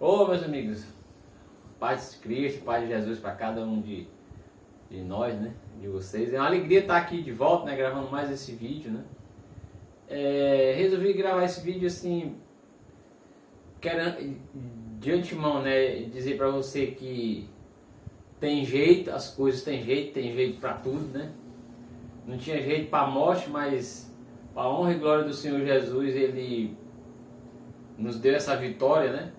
Ô, meus amigos, paz de Cristo, paz de Jesus para cada um de nós, né? De vocês. É uma alegria estar aqui de volta, né? Gravando mais esse vídeo, né? Resolvi gravar esse vídeo assim, quero de antemão, né? Dizer para você que tem jeito, as coisas tem jeito para tudo, né? Não tinha jeito para a morte, mas para a honra e glória do Senhor Jesus, Ele nos deu essa vitória, né?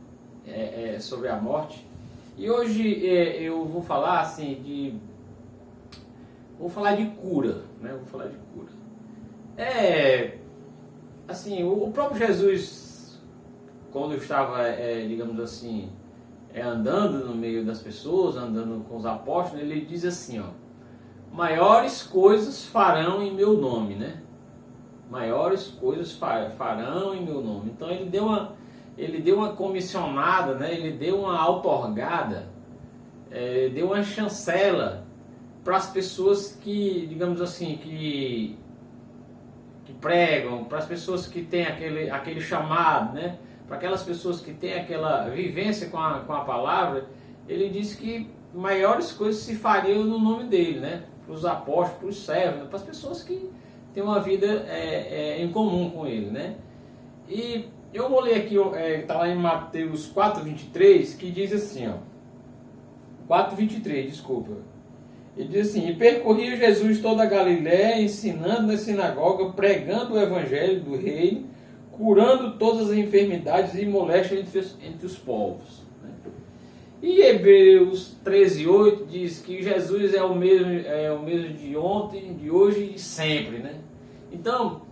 Sobre a morte. E hoje eu vou falar assim vou falar de cura, né? Vou falar de cura. Assim, o próprio Jesus, quando estava, digamos assim, andando no meio das pessoas, andando com os apóstolos, ele diz assim, ó: maiores coisas farão em meu nome, né? Maiores coisas farão em meu nome. Então ele deu uma comissionada, né? Ele deu uma outorgada, deu uma chancela para as pessoas que, digamos assim, que pregam, para as pessoas que têm aquele chamado, né? Para aquelas pessoas que têm aquela vivência com a palavra. Ele disse que maiores coisas se fariam no nome dele, né? Para os apóstolos, para os servos, né? Para as pessoas que têm uma vida em comum com ele, né? E eu vou ler aqui, está lá em Mateus 4:23, que diz assim, ó, 4:23, desculpa. Ele diz assim: e percorria Jesus toda a Galiléia, ensinando na sinagoga, pregando o evangelho do reino, curando todas as enfermidades e moléstias entre os povos. E Hebreus 13:8 diz que Jesus é o mesmo de ontem, de hoje e de sempre, né? Então,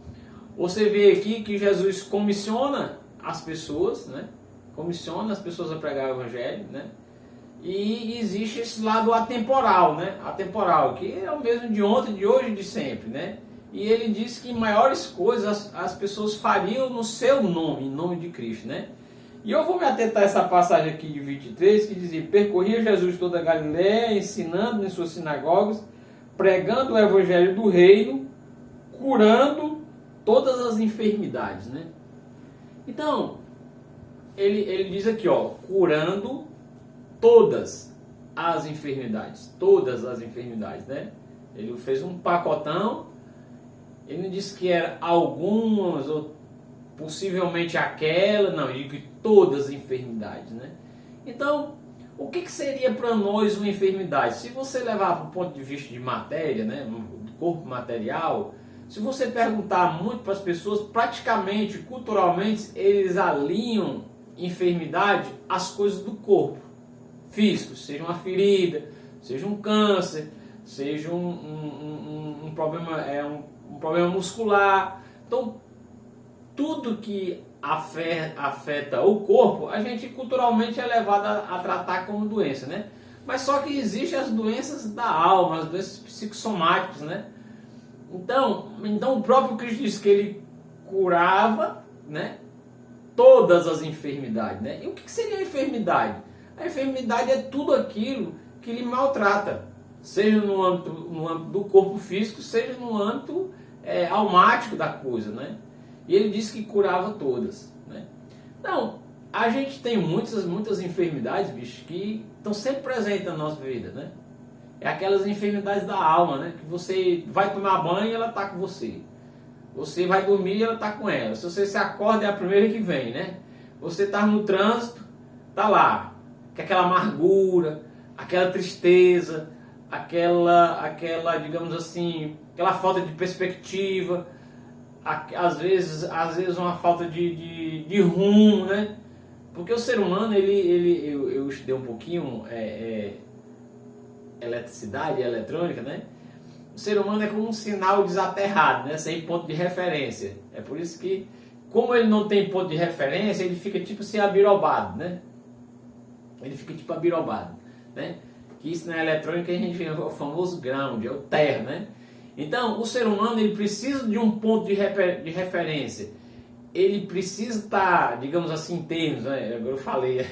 você vê aqui que Jesus comissiona as pessoas, né? Comissiona as pessoas a pregar o evangelho, né? E existe esse lado atemporal, né? Atemporal, que é o mesmo de ontem, de hoje e de sempre, né? E ele diz que maiores coisas as pessoas fariam no seu nome, em nome de Cristo, né? E eu vou me atentar a essa passagem aqui de 23, que dizia: percorria Jesus toda a Galiléia, ensinando em suas sinagogas, pregando o evangelho do reino, curando todas as enfermidades, né? Então, ele diz aqui, ó, curando todas as enfermidades, né? Ele fez um pacotão. Ele não disse que era algumas ou possivelmente aquela, não, ele diz que todas as enfermidades, né? Então, o que seria para nós uma enfermidade? Se você levar para o ponto de vista de matéria, né, do corpo material, se você perguntar muito para as pessoas, praticamente, culturalmente, eles alinham enfermidade às coisas do corpo físico, seja uma ferida, seja um câncer, seja um problema, um problema muscular. Então, tudo que afeta o corpo, a gente culturalmente é levado a tratar como doença, né? Mas só que existem as doenças da alma, as doenças psicossomáticas, né? Então o próprio Cristo disse que ele curava, né, todas as enfermidades, né? E o que seria a enfermidade? A enfermidade é tudo aquilo que lhe maltrata, seja no âmbito do corpo físico, seja no âmbito almático da coisa, né? E ele disse que curava todas, né? Então, a gente tem muitas enfermidades, bicho, que estão sempre presentes na nossa vida, né? É aquelas enfermidades da alma, né? Que você vai tomar banho e ela está com você. Você vai dormir e ela está com ela. Se você se acorda, é a primeira que vem, né? Você está no trânsito, tá lá, que aquela amargura, aquela tristeza, aquela, digamos assim, aquela falta de perspectiva, às vezes uma falta de rumo, né? Porque o ser humano, eu estudei um pouquinho eletricidade e eletrônica, né? O ser humano é como um sinal desaterrado, né? Sem ponto de referência. É por isso que, como ele não tem ponto de referência, ele fica tipo assim abirobado, né? Ele fica tipo abirobado, né? Que isso na eletrônica a gente é o famoso ground, é o terra, né? Então, o ser humano, ele precisa de um ponto de referência. Ele precisa estar, digamos assim, em termos, né? Agora eu falei,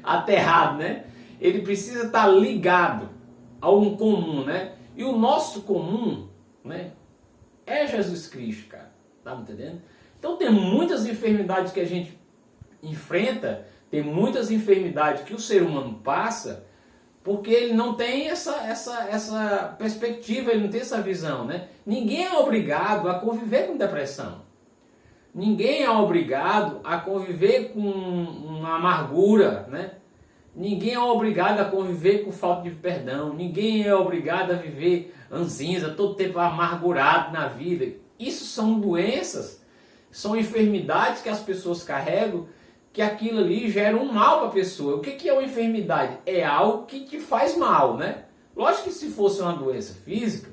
aterrado, né? Ele precisa estar ligado a um comum, né? E o nosso comum, né, é Jesus Cristo, cara. Tá me entendendo? Então tem muitas enfermidades que a gente enfrenta, Tem muitas enfermidades que o ser humano passa porque ele não tem essa perspectiva, ele não tem essa visão, né? Ninguém é obrigado a conviver com depressão. Ninguém é obrigado a conviver com uma amargura, né? Ninguém é obrigado a conviver com falta de perdão. Ninguém é obrigado a viver ranzinza, todo tempo amargurado na vida. Isso são doenças, são enfermidades que as pessoas carregam, que aquilo ali gera um mal para a pessoa. O que é uma enfermidade? É algo que te faz mal, né? Lógico que se fosse uma doença física,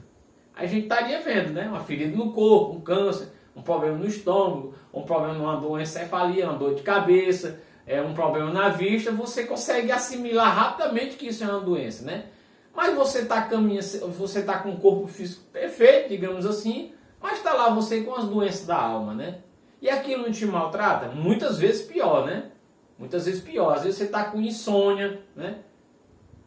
a gente estaria vendo, né? Uma ferida no corpo, um câncer, um problema no estômago, um problema numa doencefalia, uma dor de cabeça, um problema na vista, você consegue assimilar rapidamente que isso é uma doença, né? Mas você está com um corpo físico perfeito, digamos assim, mas está lá você com as doenças da alma, né? E aquilo não te maltrata? Muitas vezes pior, né? Muitas vezes pior. Às vezes você está com insônia, né?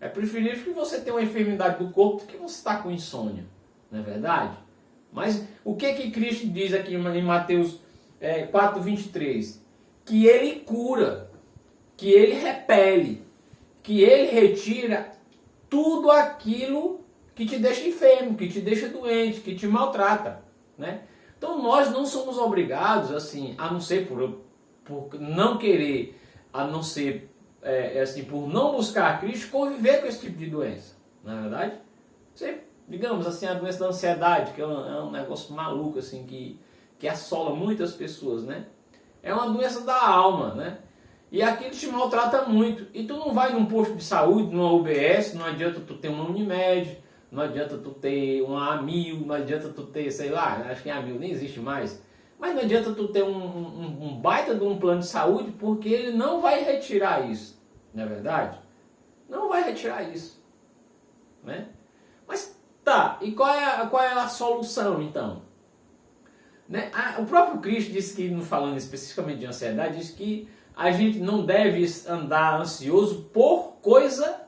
É preferível que você tenha uma enfermidade do corpo do que você está com insônia, não é verdade? Mas o que Cristo diz aqui em Mateus 4:23? Que ele cura, que ele repele, que ele retira tudo aquilo que te deixa enfermo, que te deixa doente, que te maltrata, né? Então nós não somos obrigados, assim, a não ser por não querer, a não ser assim, por não buscar Cristo, conviver com esse tipo de doença, não é verdade? Você, digamos assim, a doença da ansiedade, que é um negócio maluco, assim, que assola muitas pessoas, né? É uma doença da alma, né? E aquilo te maltrata muito. E tu não vai num posto de saúde, numa UBS, não adianta tu ter uma Unimed, não adianta tu ter uma Amil, não adianta tu ter, sei lá, acho que a Amil nem existe mais. Mas não adianta tu ter um baita de um plano de saúde, porque ele não vai retirar isso. Não é verdade? Não vai retirar isso, né? Mas tá, e qual é a solução então? Né? O próprio Cristo disse que, falando especificamente de ansiedade, disse que a gente não deve andar ansioso por coisa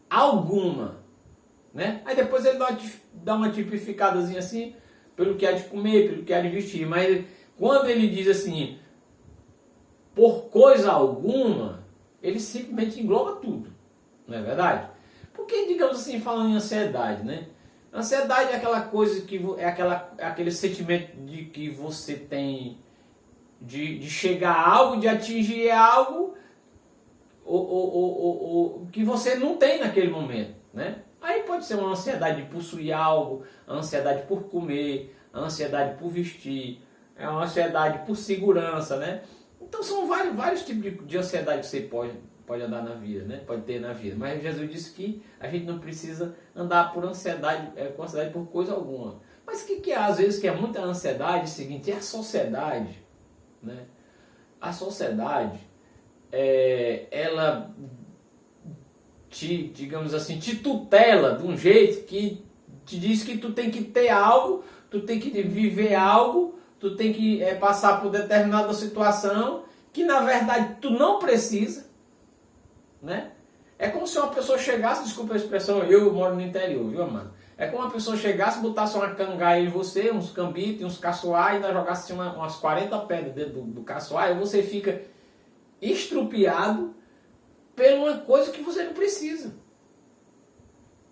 alguma, né? Aí depois ele dá uma tipificadazinha assim, pelo que há de comer, pelo que há de vestir. Mas quando ele diz assim, por coisa alguma, ele simplesmente engloba tudo, não é verdade? Porque, digamos assim, falando em ansiedade, né? Ansiedade é aquela coisa que aquele sentimento de que você tem de chegar a algo, de atingir algo ou que você não tem naquele momento, né? Aí pode ser uma ansiedade de possuir algo, a ansiedade por comer, a ansiedade por vestir, é uma ansiedade por segurança, né? Então são vários tipos de ansiedade que você pode andar na vida, né? Pode ter na vida. Mas Jesus disse que a gente não precisa andar por ansiedade, com ansiedade por coisa alguma. Mas o que é, às vezes, que é muita ansiedade? É o seguinte, é a sociedade, né? A sociedade, ela digamos assim, te tutela de um jeito que te diz que tu tem que ter algo, tu tem que viver algo, tu tem que passar por determinada situação que na verdade tu não precisa, né? É como se uma pessoa chegasse, desculpa a expressão, eu moro no interior, viu, mano? É como uma pessoa chegasse, botasse uma cangaia em você, uns cambitos, uns caçoar, e ainda jogasse umas 40 pedras dentro do caçoar, e você fica estrupiado por uma coisa que você não precisa.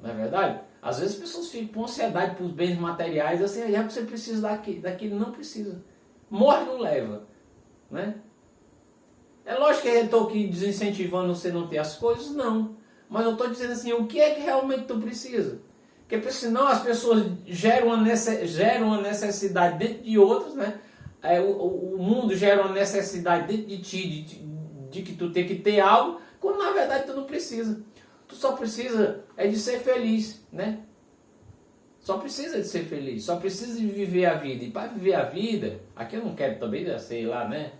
Não é verdade? Às vezes as pessoas ficam com ansiedade por bens materiais, assim, já que você precisa daquilo, não precisa. Morre, não leva, né? É lógico que eu estou aqui desincentivando você não ter as coisas, não. Mas eu estou dizendo assim, o que é que realmente tu precisa? Porque senão as pessoas geram uma necessidade dentro de outras, né? O mundo gera uma necessidade dentro de ti, de que tu tem que ter algo, quando na verdade tu não precisa. Tu só precisa de ser feliz, né? Só precisa de ser feliz, só precisa de viver a vida. E para viver a vida, aqui eu não quero também, sei lá, né?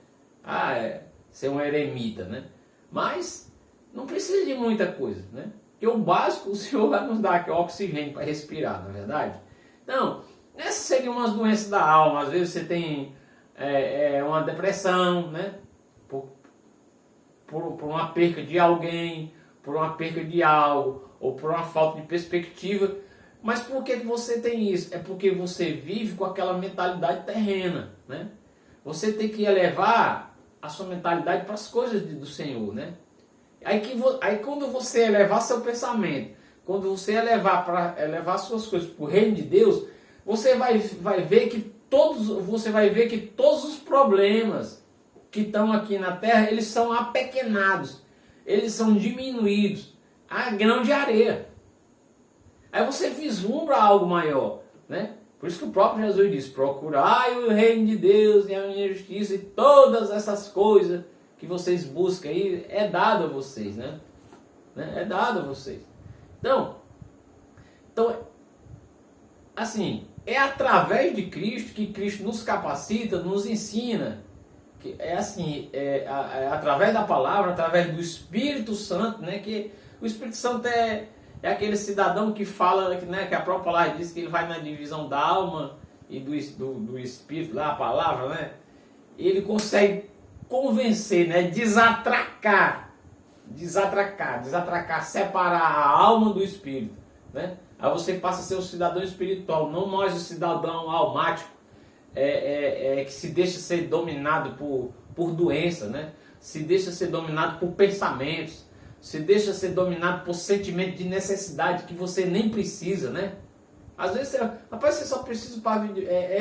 Ser um eremita, né? Mas não precisa de muita coisa, né? Porque o básico o Senhor vai nos dar, que é o oxigênio para respirar, não é verdade? Então, essas seriam umas doenças da alma. Às vezes você tem uma depressão, né? Por uma perca de alguém, por uma perca de algo, ou por uma falta de perspectiva. Mas por que você tem isso? É porque você vive com aquela mentalidade terrena, né? Você tem que elevar a sua mentalidade para as coisas do Senhor, né? Aí quando você elevar seu pensamento, quando você elevar suas coisas para o reino de Deus, você vai ver que todos os problemas que estão aqui na terra, eles são apequenados, eles são diminuídos a grão de areia. Aí você vislumbra algo maior, né? Por isso que o próprio Jesus diz: procurai o reino de Deus e a minha justiça, e todas essas coisas que vocês buscam aí é dado a vocês, né? É dado a vocês. Então, assim, é através de Cristo que Cristo nos capacita, nos ensina. Que é assim, é através da palavra, através do Espírito Santo, né? Que o Espírito Santo é aquele cidadão que fala, né, que a própria palavra diz que ele vai na divisão da alma e do Espírito, lá a palavra, né? Ele consegue convencer, né? Desatracar, separar a alma do Espírito, né? Aí você passa a ser um cidadão espiritual, não mais o cidadão almático, que se deixa ser dominado por doença, né? Se deixa ser dominado por pensamentos, se deixa ser dominado por sentimento de necessidade que você nem precisa, né? Às vezes, você só precisa para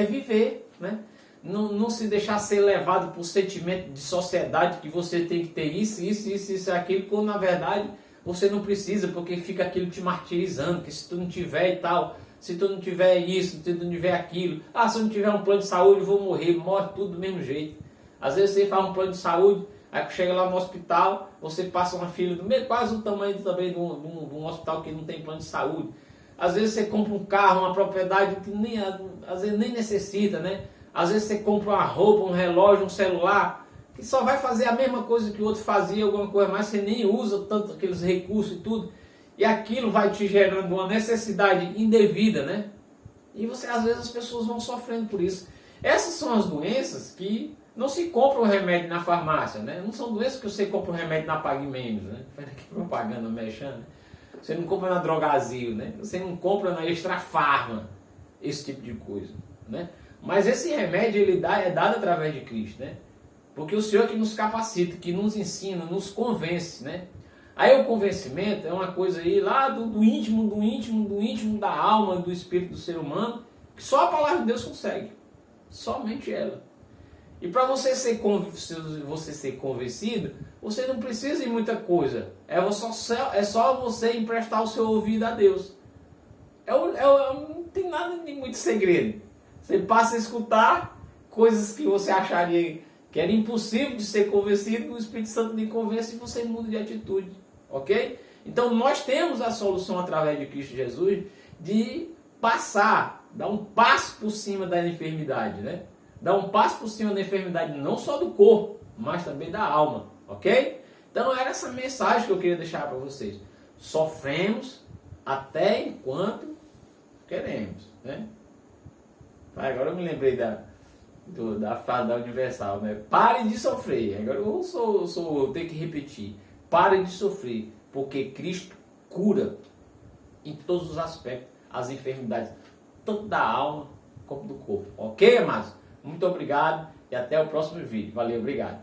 viver, né? Não se deixar ser levado por sentimento de sociedade que você tem que ter isso, aquilo, quando na verdade você não precisa, porque fica aquilo te martirizando, que se tu não tiver e tal, se tu não tiver isso, se tu não tiver aquilo, se eu não tiver um plano de saúde eu vou morrer, morre tudo do mesmo jeito. Às vezes você faz um plano de saúde, aí chega lá no hospital, você passa uma fila quase o tamanho também de um hospital que não tem plano de saúde. Às vezes você compra um carro, uma propriedade que às vezes nem necessita, né? Às vezes você compra uma roupa, um relógio, um celular, que só vai fazer a mesma coisa que o outro fazia, alguma coisa mais, você nem usa tanto aqueles recursos e tudo. E aquilo vai te gerando uma necessidade indevida, né? E às vezes as pessoas vão sofrendo por isso. Essas são as doenças que não se compra o remédio na farmácia, né? Não são doenças que você compra o remédio na Pague Menos, né? Faz aqui propaganda mexendo. Você não compra na Drogazil, né? Você não compra na Extra Farma, esse tipo de coisa, né? Mas esse remédio é dado através de Cristo, né? Porque o Senhor que nos capacita, que nos ensina, nos convence, né? Aí o convencimento é uma coisa aí lá do íntimo da alma, do espírito do ser humano, que só a palavra de Deus consegue. Somente ela. E para você ser convencido, você não precisa de muita coisa. É só você emprestar o seu ouvido a Deus. Não tem nada de muito segredo. Você passa a escutar coisas que você acharia que era impossível de ser convencido, o Espírito Santo lhe convence e você muda de atitude. Ok? Então nós temos a solução através de Cristo Jesus de dar um passo por cima da enfermidade, né? Dar um passo por cima da enfermidade não só do corpo, mas também da alma. Ok? Então era essa mensagem que eu queria deixar para vocês. Sofremos até enquanto queremos, né? Agora eu me lembrei da frase da Universal, né? Pare de sofrer. Agora eu tenho que repetir. Pare de sofrer, porque Cristo cura em todos os aspectos as enfermidades, tanto da alma como do corpo. Ok, amados? Muito obrigado e até o próximo vídeo. Valeu, obrigado.